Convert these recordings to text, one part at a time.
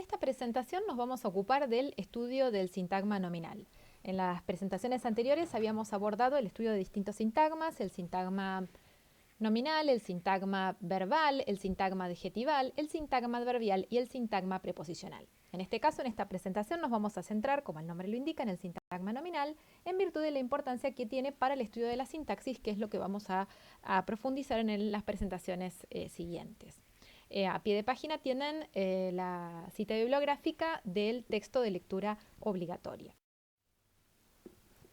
esta presentación nos vamos a ocupar del estudio del sintagma nominal. En las presentaciones anteriores habíamos abordado el estudio de distintos sintagmas, el sintagma nominal, el sintagma verbal, el sintagma adjetival, el sintagma adverbial y el sintagma preposicional. En este caso, en esta presentación nos vamos a centrar, como el nombre lo indica, en el sintagma nominal, en virtud de la importancia que tiene para el estudio de la sintaxis, que es lo que vamos a profundizar en las presentaciones siguientes. A pie de página tienen la cita bibliográfica del texto de lectura obligatoria.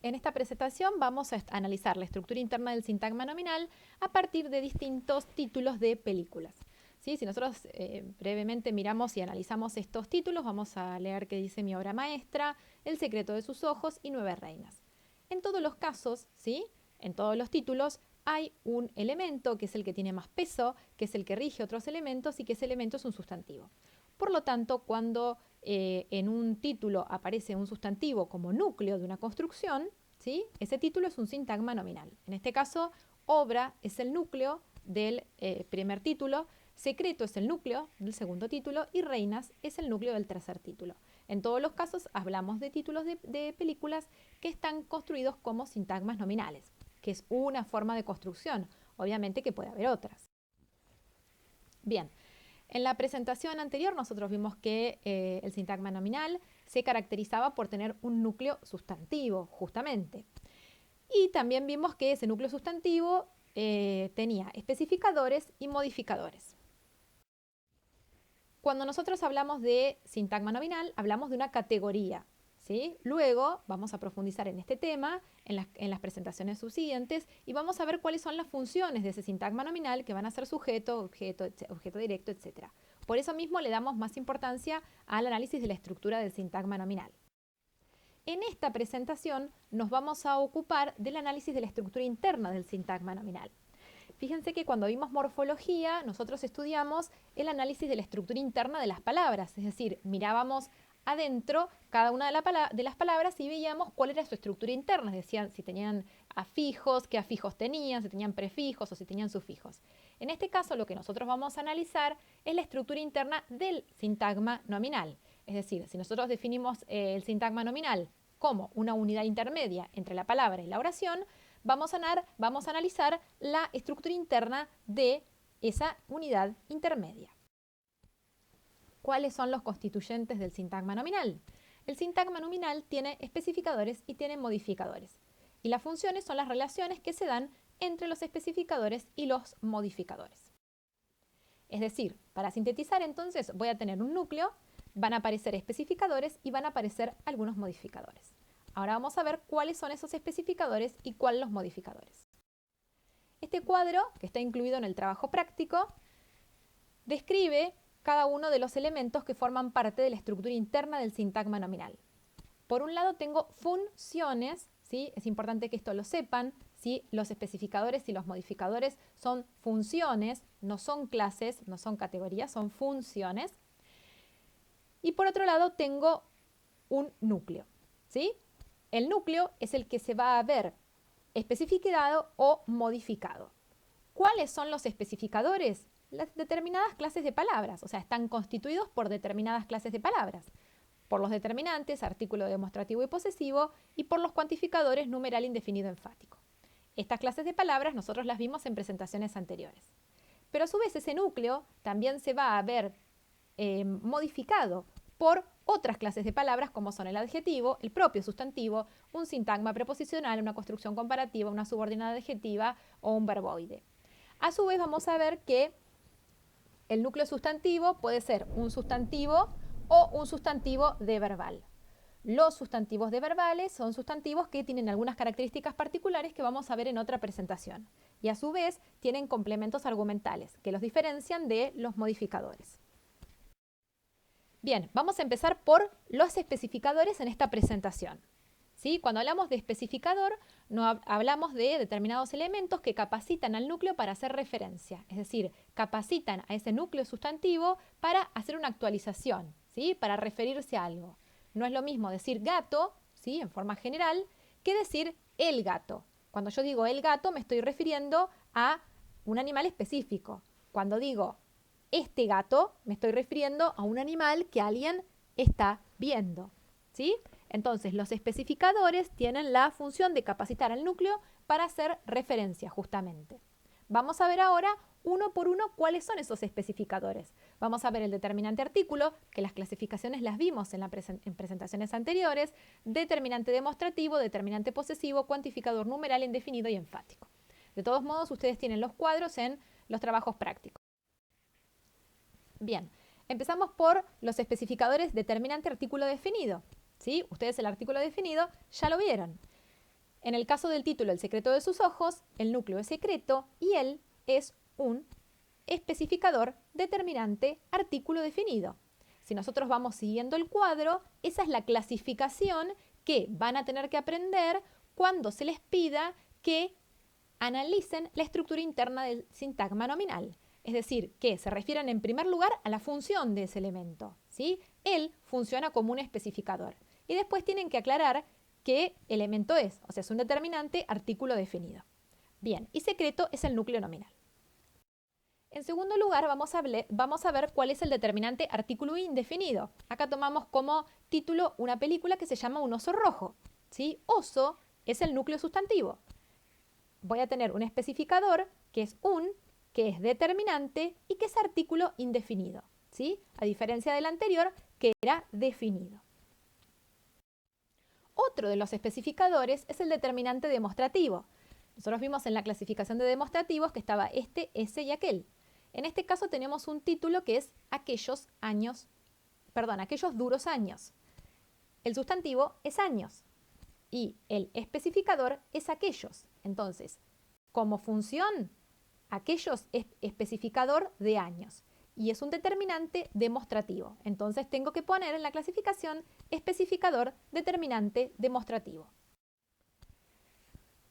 En esta presentación vamos a analizar la estructura interna del sintagma nominal a partir de distintos títulos de películas. ¿Sí? Si nosotros brevemente miramos y analizamos estos títulos, vamos a leer qué dice Mi obra maestra, El secreto de sus ojos y Nueve reinas. En todos los casos, ¿sí? En todos los títulos, hay un elemento que es el que tiene más peso, que es el que rige otros elementos y que ese elemento es un sustantivo. Por lo tanto, cuando en un título aparece un sustantivo como núcleo de una construcción, ¿sí? Ese título es un sintagma nominal. En este caso, obra es el núcleo del primer título, secreto es el núcleo del segundo título y reinas es el núcleo del tercer título. En todos los casos hablamos de títulos de películas que están construidos como sintagmas nominales, que es una forma de construcción. Obviamente que puede haber otras. Bien, en la presentación anterior nosotros vimos que el sintagma nominal se caracterizaba por tener un núcleo sustantivo, justamente. Y también vimos que ese núcleo sustantivo tenía especificadores y modificadores. Cuando nosotros hablamos de sintagma nominal, hablamos de una categoría, ¿sí? Luego vamos a profundizar en este tema en las presentaciones subsiguientes y vamos a ver cuáles son las funciones de ese sintagma nominal que van a ser sujeto, objeto directo, etc. Por eso mismo le damos más importancia al análisis de la estructura del sintagma nominal. En esta presentación nos vamos a ocupar del análisis de la estructura interna del sintagma nominal. Fíjense que cuando vimos morfología, nosotros estudiamos el análisis de la estructura interna de las palabras, es decir, mirábamos adentro cada una de las palabras y veíamos cuál era su estructura interna, decían si tenían afijos, qué afijos tenían, si tenían prefijos o si tenían sufijos. En este caso, lo que nosotros vamos a analizar es la estructura interna del sintagma nominal. Es decir, si nosotros definimos el sintagma nominal como una unidad intermedia entre la palabra y la oración, vamos a analizar la estructura interna de esa unidad intermedia. ¿Cuáles son los constituyentes del sintagma nominal? El sintagma nominal tiene especificadores y tiene modificadores. Y las funciones son las relaciones que se dan entre los especificadores y los modificadores. Es decir, para sintetizar entonces voy a tener un núcleo, van a aparecer especificadores y van a aparecer algunos modificadores. Ahora vamos a ver cuáles son esos especificadores y cuáles los modificadores. Este cuadro, que está incluido en el trabajo práctico, describe cada uno de los elementos que forman parte de la estructura interna del sintagma nominal. Por un lado tengo funciones, ¿sí? Es importante que esto lo sepan, ¿sí? Los especificadores y los modificadores son funciones, no son clases, no son categorías, son funciones. Y por otro lado tengo un núcleo, ¿sí? El núcleo es el que se va a ver especificado o modificado. ¿Cuáles son los especificadores? Las determinadas clases de palabras, o sea, están constituidos por determinadas clases de palabras, por los determinantes, artículo demostrativo y posesivo, y por los cuantificadores numeral indefinido enfático. Estas clases de palabras nosotros las vimos en presentaciones anteriores. Pero a su vez ese núcleo también se va a ver modificado por otras clases de palabras como son el adjetivo, el propio sustantivo, un sintagma preposicional, una construcción comparativa, una subordinada adjetiva o un verboide. A su vez vamos a ver que el núcleo sustantivo puede ser un sustantivo o un sustantivo de verbal. Los sustantivos de verbales son sustantivos que tienen algunas características particulares que vamos a ver en otra presentación. Y a su vez tienen complementos argumentales que los diferencian de los modificadores. Bien, vamos a empezar por los especificadores en esta presentación. ¿Sí? Cuando hablamos de especificador, no hablamos de determinados elementos que capacitan al núcleo para hacer referencia, es decir, capacitan a ese núcleo sustantivo para hacer una actualización, ¿sí? Para referirse a algo. No es lo mismo decir gato, ¿sí? En forma general, que decir el gato. Cuando yo digo el gato me estoy refiriendo a un animal específico. Cuando digo este gato, me estoy refiriendo a un animal que alguien está viendo, ¿sí? Entonces, los especificadores tienen la función de capacitar al núcleo para hacer referencia justamente. Vamos a ver ahora uno por uno cuáles son esos especificadores. Vamos a ver el determinante artículo, que las clasificaciones las vimos en presentaciones anteriores, determinante demostrativo, determinante posesivo, cuantificador numeral, indefinido y enfático. De todos modos, ustedes tienen los cuadros en los trabajos prácticos. Bien, empezamos por los especificadores determinante artículo definido. ¿Sí? Ustedes el artículo definido ya lo vieron. En el caso del título El secreto de sus ojos, el núcleo es secreto y él es un especificador determinante artículo definido. Si nosotros vamos siguiendo el cuadro, esa es la clasificación que van a tener que aprender cuando se les pida que analicen la estructura interna del sintagma nominal. Es decir, que se refieren en primer lugar a la función de ese elemento, ¿sí? Él funciona como un especificador. Y después tienen que aclarar qué elemento es, o sea, es un determinante artículo definido. Bien, y secreto es el núcleo nominal. En segundo lugar, vamos a ver cuál es el determinante artículo indefinido. Acá tomamos como título una película que se llama Un oso rojo, ¿sí? Oso es el núcleo sustantivo. Voy a tener un especificador que es que es determinante y que es artículo indefinido, ¿sí? A diferencia del anterior, que era definido. Otro de los especificadores es el determinante demostrativo. Nosotros vimos en la clasificación de demostrativos que estaba este, ese y aquel. En este caso tenemos un título que es aquellos duros años. El sustantivo es años y el especificador es aquellos. Entonces, como función, aquellos es especificador de años y es un determinante demostrativo. Entonces tengo que poner en la clasificación especificador determinante demostrativo.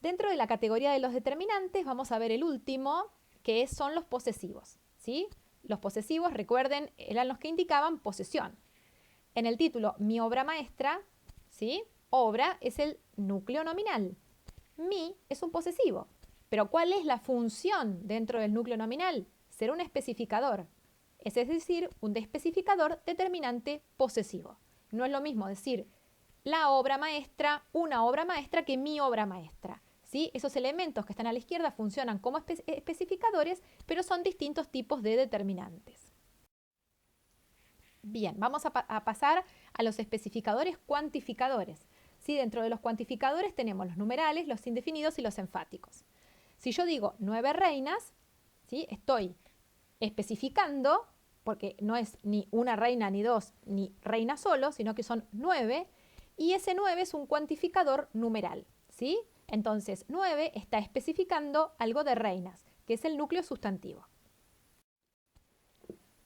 Dentro de la categoría de los determinantes vamos a ver el último, que son los posesivos, ¿sí? Los posesivos, recuerden, eran los que indicaban posesión. En el título Mi obra maestra, ¿sí? Obra es el núcleo nominal. Mi es un posesivo. Pero ¿cuál es la función dentro del núcleo nominal? Ser un especificador. Es decir, un especificador determinante posesivo. No es lo mismo decir la obra maestra, una obra maestra, que mi obra maestra. ¿Sí? Esos elementos que están a la izquierda funcionan como especificadores, pero son distintos tipos de determinantes. Bien, vamos a pasar a los especificadores cuantificadores. ¿Sí? Dentro de los cuantificadores tenemos los numerales, los indefinidos y los enfáticos. Si yo digo 9 reinas, ¿sí? Estoy especificando, porque no es ni una reina, ni dos, ni reina solo, sino que son 9, y ese 9 es un cuantificador numeral, ¿sí? Entonces, 9 está especificando algo de reinas, que es el núcleo sustantivo.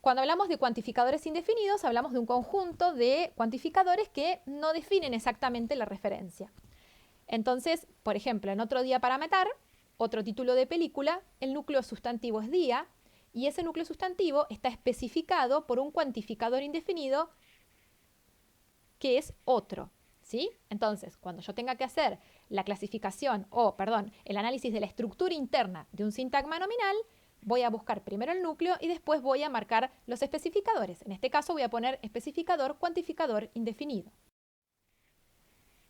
Cuando hablamos de cuantificadores indefinidos, hablamos de un conjunto de cuantificadores que no definen exactamente la referencia. Entonces, por ejemplo, en Otro día para matar, otro título de película, el núcleo sustantivo es día, y ese núcleo sustantivo está especificado por un cuantificador indefinido que es otro, ¿sí? Entonces, cuando yo tenga que hacer la clasificación el análisis de la estructura interna de un sintagma nominal, voy a buscar primero el núcleo y después voy a marcar los especificadores. En este caso voy a poner especificador, cuantificador indefinido.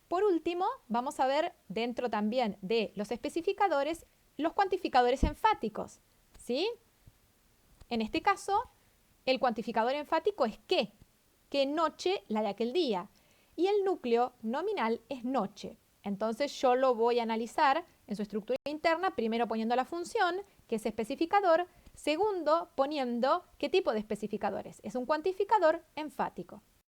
Por último, vamos a ver dentro también de los especificadores los cuantificadores enfáticos, ¿sí? En este caso, el cuantificador enfático es qué noche la de aquel día. Y el núcleo nominal es noche. Entonces yo lo voy a analizar en su estructura interna, primero poniendo la función, que es especificador, segundo poniendo qué tipo de especificadores. Es un cuantificador enfático.